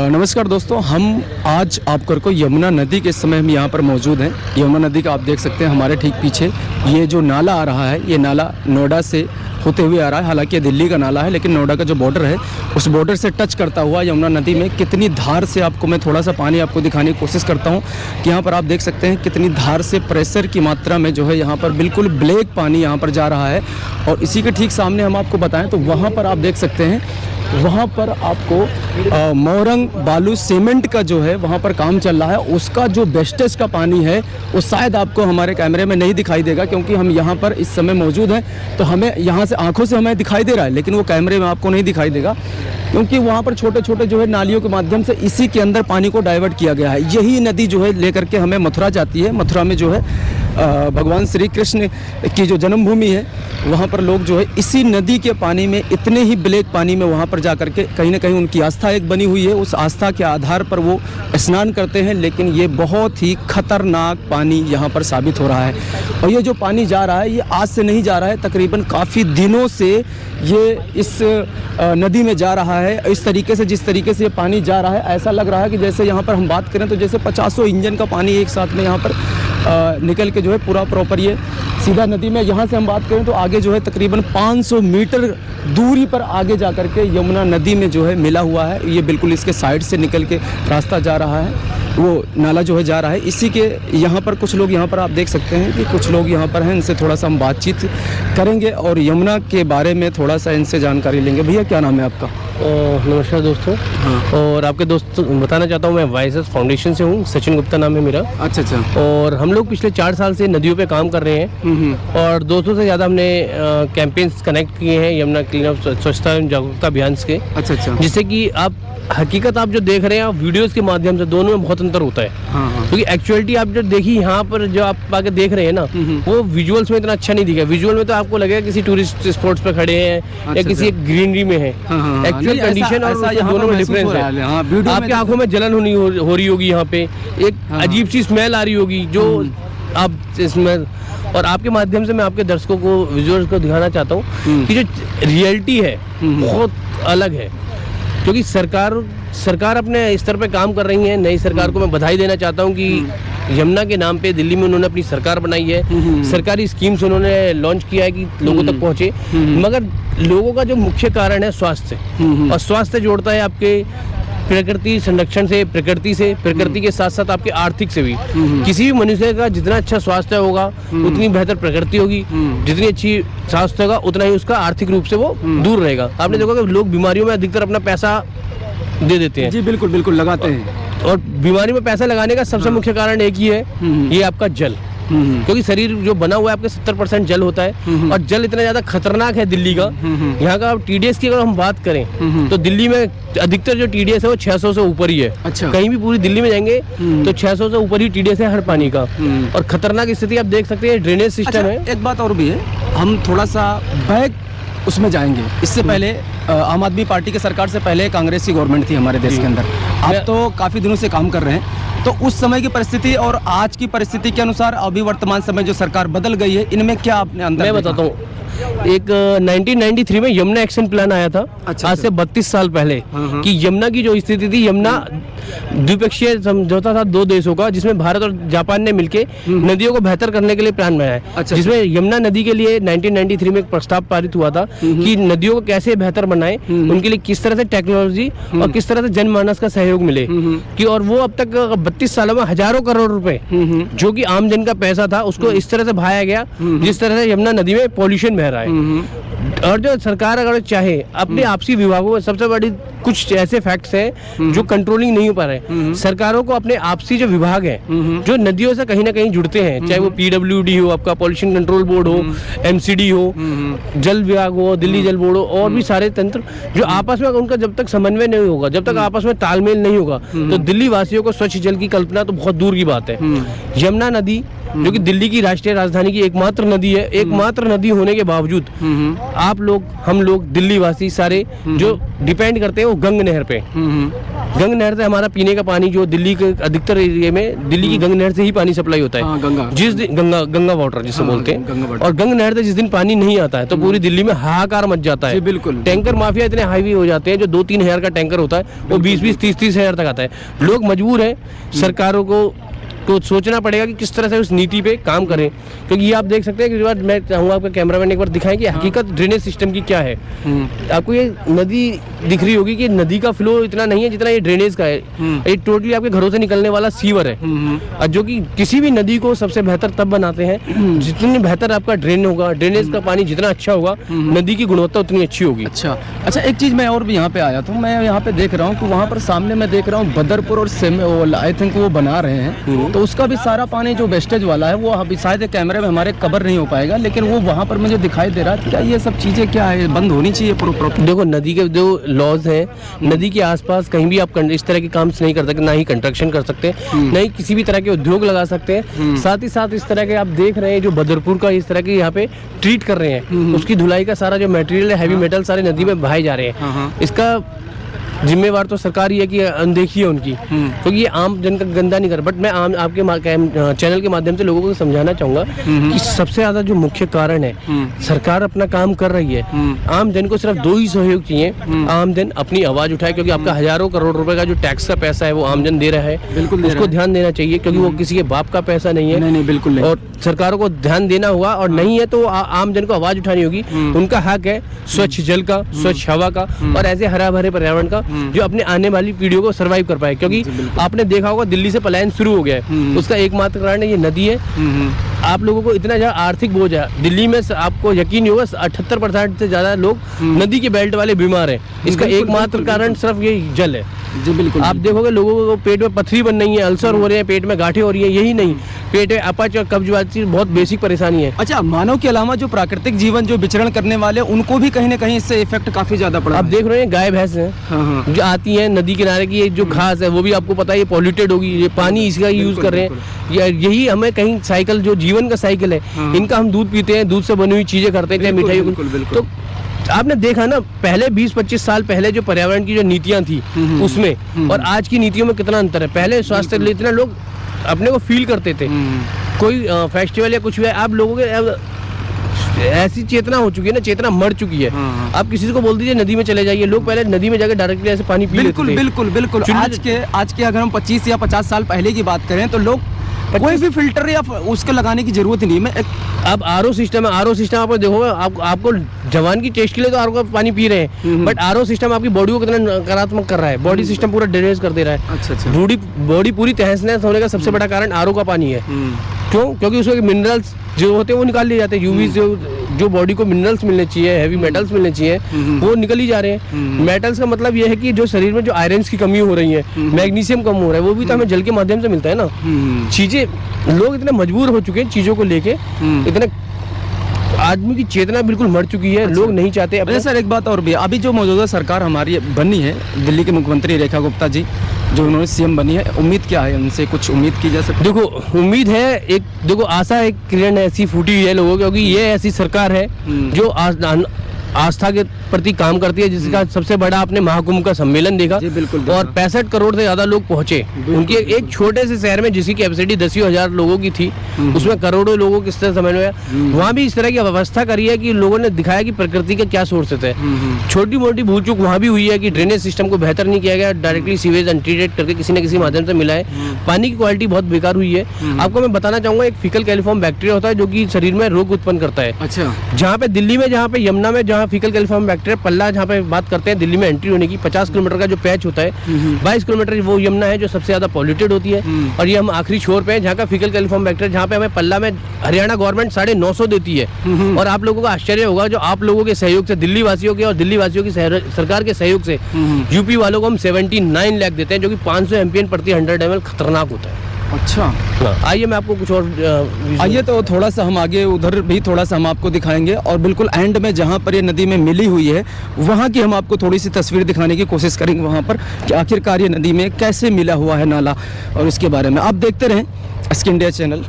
नमस्कार दोस्तों, हम आज आपको यमुना नदी के समय हम यहाँ पर मौजूद हैं। यमुना नदी का आप देख सकते हैं हमारे ठीक पीछे ये जो नाला आ रहा है, ये नाला नोएडा से होते हुए आ रहा है। हालांकि ये दिल्ली का नाला है, लेकिन नोएडा का जो बॉर्डर है उस बॉर्डर से टच करता हुआ यमुना नदी में कितनी धार से आपको मैं थोड़ा सा पानी आपको दिखाने की कोशिश करता हूँ कि यहाँ पर आप देख सकते हैं कितनी धार से प्रेशर की मात्रा में जो है यहाँ पर बिल्कुल ब्लैक पानी यहाँ पर जा रहा है। और इसी के ठीक सामने हम आपको बताएं तो वहाँ पर आप देख सकते हैं, वहाँ पर आपको मोरंग बालू सीमेंट का जो है वहाँ पर काम चल रहा है। उसका जो वेस्टेज का पानी है वो शायद आपको हमारे कैमरे में नहीं दिखाई देगा, क्योंकि हम यहाँ पर इस समय मौजूद हैं। तो हमें यहाँ से आंखों से हमें दिखाई दे रहा है, लेकिन वो कैमरे में आपको नहीं दिखाई देगा, क्योंकि वहाँ पर छोटे छोटे जो है नालियों के माध्यम से इसी के अंदर पानी को डाइवर्ट किया गया है। यही नदी जो है लेकर के हमें मथुरा जाती है। मथुरा में जो है भगवान श्री कृष्ण की जो जन्मभूमि है, वहाँ पर लोग जो है इसी नदी के पानी में, इतने ही ब्लैक पानी में वहाँ पर जा कर के कहीं ना कहीं उनकी आस्था एक बनी हुई है। उस आस्था के आधार पर वो स्नान करते हैं। लेकिन ये बहुत ही खतरनाक पानी यहाँ पर साबित हो रहा है। और ये जो पानी जा रहा है ये आज से नहीं जा रहा है, तकरीबन काफ़ी दिनों से ये इस नदी में जा रहा है। इस तरीके से, जिस तरीके से ये पानी जा रहा है, ऐसा लग रहा है कि जैसे यहाँ पर हम बात करें तो जैसे 50 इंजन का पानी एक साथ में यहाँ पर निकल के जो है पूरा प्रॉपर ये सीधा नदी में, यहाँ से हम बात करें तो आगे जो है तकरीबन 500 मीटर दूरी पर आगे जा कर के यमुना नदी में जो है मिला हुआ है। ये बिल्कुल इसके साइड से निकल के रास्ता जा रहा है, वो नाला जो है जा रहा है। इसी के यहाँ पर कुछ लोग, यहाँ पर आप देख सकते हैं कि कुछ लोग यहाँ पर हैं, इनसे थोड़ा सा हम बातचीत करेंगे और यमुना के बारे में थोड़ा सा इनसे जानकारी लेंगे। भैया क्या नाम है आपका? नमस्कार दोस्तों। हाँ। और आपके दोस्त बताना चाहता हूँ, मैं वाइसेस फाउंडेशन से हूँ, सचिन गुप्ता नाम है मेरा। अच्छा। और हम लोग पिछले 4 साल से नदियों पे काम कर रहे हैं और 200 से ज़्यादा हमने कैंपेन्स कनेक्ट किए हैं यमुना क्लीन अप स्वच्छता जागरूकता अभियान के। अच्छा। जिससे कि आप हकीकत आप जो देख रहे हैं आप वीडियोस के माध्यम से, दोनों में बहुत अंतर होता है। क्योंकि एक्चुअलिटी आप जो देखी यहाँ पर जो आप आगे देख रहे हैं ना, वो विजुअल्स में इतना अच्छा नहीं दिखा। विजुअल में तो आपको लगेगा किसी टूरिस्ट स्पॉट्स पे खड़े हैं या किसी एक ग्रीनरी में है। एक्चुअल कंडीशन और दोनों में डिफरेंस है। आपकी आंखों में जलन हो रही होगी, यहाँ पे एक अजीब सी स्मेल आ रही होगी जो आप इसमें, और आपके माध्यम से मैं आपके दर्शकों को, विजुअल्स को दिखाना चाहता हूँ कि जो रियलिटी है बहुत अलग है। क्योंकि सरकार अपने स्तर पे काम कर रही है। नई सरकार को मैं बधाई देना चाहता हूँ कि यमुना के नाम पे दिल्ली में उन्होंने अपनी सरकार बनाई है। सरकारी स्कीम्स उन्होंने लॉन्च किया है कि लोगों तक पहुँचे। मगर लोगों का जो मुख्य कारण है स्वास्थ्य, और स्वास्थ्य जोड़ता है आपके प्रकृति संरक्षण से, प्रकृति के साथ साथ आपके आर्थिक से भी। किसी भी मनुष्य का जितना अच्छा स्वास्थ्य होगा उतनी बेहतर प्रकृति होगी, जितनी अच्छी स्वास्थ्य होगा उतना ही उसका आर्थिक रूप से वो दूर रहेगा। आपने देखा कि लोग बीमारियों में अधिकतर अपना पैसा दे देते हैं। जी बिल्कुल लगाते हैं। और बीमारी में पैसा लगाने का सबसे मुख्य कारण एक ही है, ये आपका जल। क्योंकि शरीर जो बना हुआ है आपके 70% जल होता है, और जल इतना ज्यादा खतरनाक है दिल्ली का। यहाँ का TDS की अगर हम बात करें तो दिल्ली में अधिकतर जो TDS है वो 600 से ऊपर ही है। अच्छा। कहीं भी पूरी दिल्ली में जाएंगे तो 600 से ऊपर ही TDS है हर पानी का। और खतरनाक स्थिति आप देख सकते हैं, ड्रेनेज सिस्टम है। एक बात और भी है, हम थोड़ा सा बैक उसमें जाएंगे। इससे पहले आम आदमी पार्टी की सरकार से पहले कांग्रेस की गवर्नमेंट थी हमारे देश के अंदर। आप तो काफ़ी दिनों से काम कर रहे हैं, तो उस समय की परिस्थिति और आज की परिस्थिति के अनुसार अभी वर्तमान समय जो सरकार बदल गई है, इनमें क्या आपने अंतर? मैं बताता हूँ, एक 1993 में यमुना एक्शन प्लान आया था। आज से 32 साल पहले, कि यमुना की जो स्थिति थी, यमुना द्विपक्षीय समझौता था 2 देशों का, जिसमें भारत और जापान ने मिलकर नदियों को बेहतर करने के लिए प्लान बनाया। जिसमें यमुना नदी के लिए 1993 में एक प्रस्ताव पारित हुआ था कि नदियों को कैसे बेहतर बनाए, उनके लिए किस तरह से टेक्नोलॉजी और किस तरह से जनमानस का सहयोग मिले। कि और वो अब तक 32 सालों में हजारों करोड़ रुपए, जो कि आम जन का पैसा था, उसको इस तरह से बहाया गया जिस तरह से यमुना नदी में पॉल्यूशन बह रहा है। और जो सरकार अगर चाहे अपने आपसी विभागों में, सबसे बड़ी कुछ ऐसे फैक्ट्स हैं जो कंट्रोलिंग नहीं हो पा रहे। सरकारों को अपने आपसी जो विभाग हैं जो नदियों से कहीं ना कहीं जुड़ते हैं, चाहे वो PWD हो, आपका पॉल्यूशन कंट्रोल बोर्ड हो, MCD हो, जल विभाग हो, दिल्ली जल बोर्ड हो, और भी सारे तंत्र, जो आपस में उनका जब तक समन्वय नहीं होगा, जब तक आपस में तालमेल नहीं होगा, तो दिल्ली वासियों को स्वच्छ जल की कल्पना तो बहुत दूर की बात है। यमुना नदी जो कि दिल्ली की राष्ट्रीय राजधानी की एकमात्र नदी है। एकमात्र नदी होने के बावजूद आप लोग, हम लोग, दिल्ली वासी सारे जो डिपेंड करते हैं वो गंग नहर पे। गंग नहर से हमारा पीने का पानी जो दिल्ली के अधिकतर एरिया में दिल्ली की गंग नहर से ही पानी सप्लाई होता है। गंगा, जिस दिन गंगा वाटर जिसे बोलते हैं, और गंग नहर से जिस दिन पानी नहीं आता है तो पूरी दिल्ली में हाहाकार मच जाता है। बिल्कुल, टैंकर माफिया इतने हाईवे हो जाते हैं, जो 2-3 हज़ार का टैंकर होता है वो 20-20, 30-30 हज़ार तक आता है। लोग मजबूर हैं, सरकारों को तो सोचना पड़ेगा कि किस तरह से उस नीति पे काम करें, क्योंकि ये आप देख सकते हैं कि मैं चाहूँगा आपका कैमरामैन एक बार दिखाएं कि हकीकत ड्रेनेज सिस्टम की क्या है। आपको ये नदी दिख रही होगी कि नदी का फ्लो इतना नहीं है जितना ये ड्रेनेज का है। ये टोटली आपके घरों से निकलने वाला सीवर है, और जो कि किसी भी नदी को सबसे बेहतर तब बनाते हैं जितनी बेहतर आपका ड्रेन होगा, ड्रेनेज का पानी जितना अच्छा होगा, नदी की गुणवत्ता उतनी अच्छी होगी। अच्छा, एक चीज़ मैं और भी यहाँ पे आया था, मैं यहाँ पे देख रहा हूँ कि वहाँ पर सामने मैं देख रहा हूँ बदरपुर और आई थिंक वो बना रहे हैं, तो उसका भी सारा पानी जो वेस्टेज वाला है वो अभी शायद कैमरे में हमारे कवर नहीं हो पाएगा, लेकिन वो वहाँ पर मुझे दिखाई दे रहा है। क्या ये सब चीज़ें क्या है, बंद होनी चाहिए प्रॉपर? देखो, नदी के जो लॉज हैं, नदी के आसपास कहीं भी आप इस तरह के काम नहीं कर सकते, ना ही कंस्ट्रक्शन कर सकते, ना ही किसी भी तरह के उद्योग लगा सकते हैं। साथ ही साथ इस तरह के आप देख रहे हैं जो बदरपुर का इस तरह के यहाँ पे ट्रीट कर रहे हैं, उसकी धुलाई का सारा जो मटेरियल है, हैवी मेटल सारे नदी में बहाए जा रहे हैं। इसका जिम्मेवार तो सरकार ही है कि अनदेखी है उनकी, क्योंकि ये आम जन का गंदा नहीं कर। बट मैं आपके चैनल के माध्यम से लोगों को समझाना चाहूँगा कि सबसे ज़्यादा जो मुख्य कारण है, सरकार अपना काम कर रही है, आम जन को सिर्फ 2 ही सहयोग चाहिए। आम जन अपनी आवाज़ उठाए, क्योंकि आपका हजारों करोड़ रुपए का जो टैक्स का पैसा है वो आम जन दे रहा है, उसको ध्यान देना चाहिए, क्योंकि वो किसी के बाप का पैसा नहीं है। नहीं, बिल्कुल नहीं। और सरकारों को ध्यान देना होगा, और नहीं है तो आम जन को आवाज़ उठानी होगी। उनका हक है स्वच्छ जल का, स्वच्छ हवा का, और ऐसे हरा भरे पर्यावरण का जो अपने आने वाली पीढ़ियों को सर्वाइव कर पाए। क्योंकि आपने देखा होगा दिल्ली से पलायन शुरू हो गया है, उसका एकमात्र कारण ये नदी है। आप लोगों को इतना ज्यादा आर्थिक बोझ है दिल्ली में, आपको यकीन नहीं होगा 78% से ज्यादा लोग नदी के बेल्ट वाले बीमार हैं। इसका एकमात्र कारण सिर्फ ये जल है। जी बिल्कुल। आप देखोगे लोगों को पेट में पथरी बन रही है, अल्सर हो रहे हैं, पेट में गांठें हो रही है। यही नहीं, पेट में अपच और कब्ज वाली बहुत बेसिक परेशानी है। अच्छा, मानव के अलावा जो प्राकृतिक जीवन जो विचरण करने वाले, उनको भी कहीं ना कहीं इससे इफेक्ट काफी ज्यादा पड़ा। आप देख रहे हैं गाय भैंस हैं जो आती हैं नदी किनारे की, ये जो घास है वो भी आपको पता है ये पॉल्यूटेड होगी, ये पानी इसका यूज कर रहे हैं। यही हमें कहीं साइकिल जो जीवन का साइकिल है, इनका हम दूध पीते हैं, दूध से बनी हुई चीजें करते हैं, मिठाई। तो आपने देखा ना, पहले 20-25 साल पहले जो पर्यावरण की जो नीतियां थी उसमें और आज की नीतियों में कितना अंतर है। पहले स्वास्थ्य के लिए इतना लोग अपने को फील करते थे, कोई फेस्टिवल या कुछ भी है, आप लोगों के ऐसी चेतना हो चुकी है ना, चेतना मर चुकी है। आप किसी को बोल दीजिए नदी में चले जाइए, लोग पहले नदी में जाकर डायरेक्टली ऐसे पानी पी लेते थे। बिल्कुल। आज के अगर हम 25 या 50 साल पहले की बात करें तो लोग कोई भी फिल्टर या उसके लगाने की जरूरत नहीं है। अब आरओ सिस्टम है, आरओ सिस्टम आप देखोगे, आपको जवान की टेस्ट के लिए तो आरओ का पानी पी रहे हैं, बट आरओ सिस्टम आपकी बॉडी को कितना नकारात्मक कर रहा है, बॉडी सिस्टम पूरा ड्रेनेज कर दे रहा है। अच्छा। बॉडी पूरी तहस नहस होने का सबसे बड़ा कारण आरओ का पानी है। क्यों? क्योंकि उसमें मिनरल्स जो होते हैं वो निकाल लिए जाते हैं। यूवी जो बॉडी को मिनरल्स मिलने चाहिए, हैवी मेटल्स मिलने चाहिए, वो निकल ही जा रहे हैं। मेटल्स का मतलब ये है कि जो शरीर में जो आयरन्स की कमी हो रही है, मैग्नीशियम कम हो रहा है, वो भी तो हमें जल के माध्यम से मिलता है ना। चीजें, लोग इतने मजबूर हो चुके हैं चीजों को लेके, इतने आदमी की चेतना बिल्कुल मर चुकी है। लोग नहीं चाहते। अच्छा सर, एक बात और भी, अभी जो मौजूदा सरकार हमारी बनी है, दिल्ली के मुख्यमंत्री रेखा गुप्ता जी जो उन्होंने सीएम बनी है, उम्मीद क्या है उनसे, कुछ उम्मीद की जा सकती है? देखो, उम्मीद है, एक देखो आशा एक किरण ऐसी फूटी हुई है लोगों की, क्योंकि ये ऐसी सरकार है जो आस्था के प्रति काम करती है, जिसका सबसे बड़ा आपने महाकुंभ का सम्मेलन देखा और 65 करोड़ से ज्यादा लोग पहुंचे। उनके एक छोटे से शहर में जिसकी कैपेसिटी 10,000 लोगों की थी, उसमें करोड़ों लोगों किस तरह समझ में, वहाँ भी इस तरह की व्यवस्था करी है कि लोगों ने दिखाया कि प्रकृति के क्या सोर्सेस है। छोटी मोटी भूल चूक वहाँ भी हुई है कि ड्रेनेज सिस्टम को बेहतर नहीं किया गया, डायरेक्टली सीवेज अनट्रीटेड करके किसी न किसी माध्यम से मिला है, पानी की क्वालिटी बहुत बेकार हुई है। आपको मैं बताना चाहूंगा, एक फीकल कैलिफॉर्म बैक्टीरिया होता है जो कि शरीर में रोग उत्पन्न करता है। अच्छा। जहाँ पे दिल्ली में, जहाँ पे यमुना में, जहाँ फीकल कैलिफॉर्म बैक्टीरिया पल्ला, जहाँ पे बात करते हैं दिल्ली में एंट्री होने की, 50 किलोमीटर का जो पैच होता है, 22 किलोमीटर वो यमुना है जो सबसे ज्यादा पॉल्यूटेड होती है, और ये हम आखिरी छोर पे हैं जहाँ का फीकल कैलिफॉर्म बैक्टीरिया, जहाँ पे हमें पल्ला में हरियाणा गवर्नमेंट 950 देती है। और आप लोगों को आश्चर्य होगा, जो आप लोगों के सहयोग से, दिल्ली वासियों के और दिल्ली वासियों की सरकार के सहयोग से यूपी वालों को हम 79 लाख देते हैं, जो कि 500 MPN प्रति 100 ml खतरनाक होता है। अच्छा। आइए मैं आपको कुछ और आइए तो थोड़ा सा हम आगे उधर भी थोड़ा सा हम आपको दिखाएंगे, और बिल्कुल एंड में जहाँ पर ये नदी में मिली हुई है वहाँ की हम आपको थोड़ी सी तस्वीर दिखाने की कोशिश करेंगे, वहाँ पर कि आखिरकार ये नदी में कैसे मिला हुआ है नाला, और इसके बारे में आप देखते रहें स्किन इंडिया चैनल।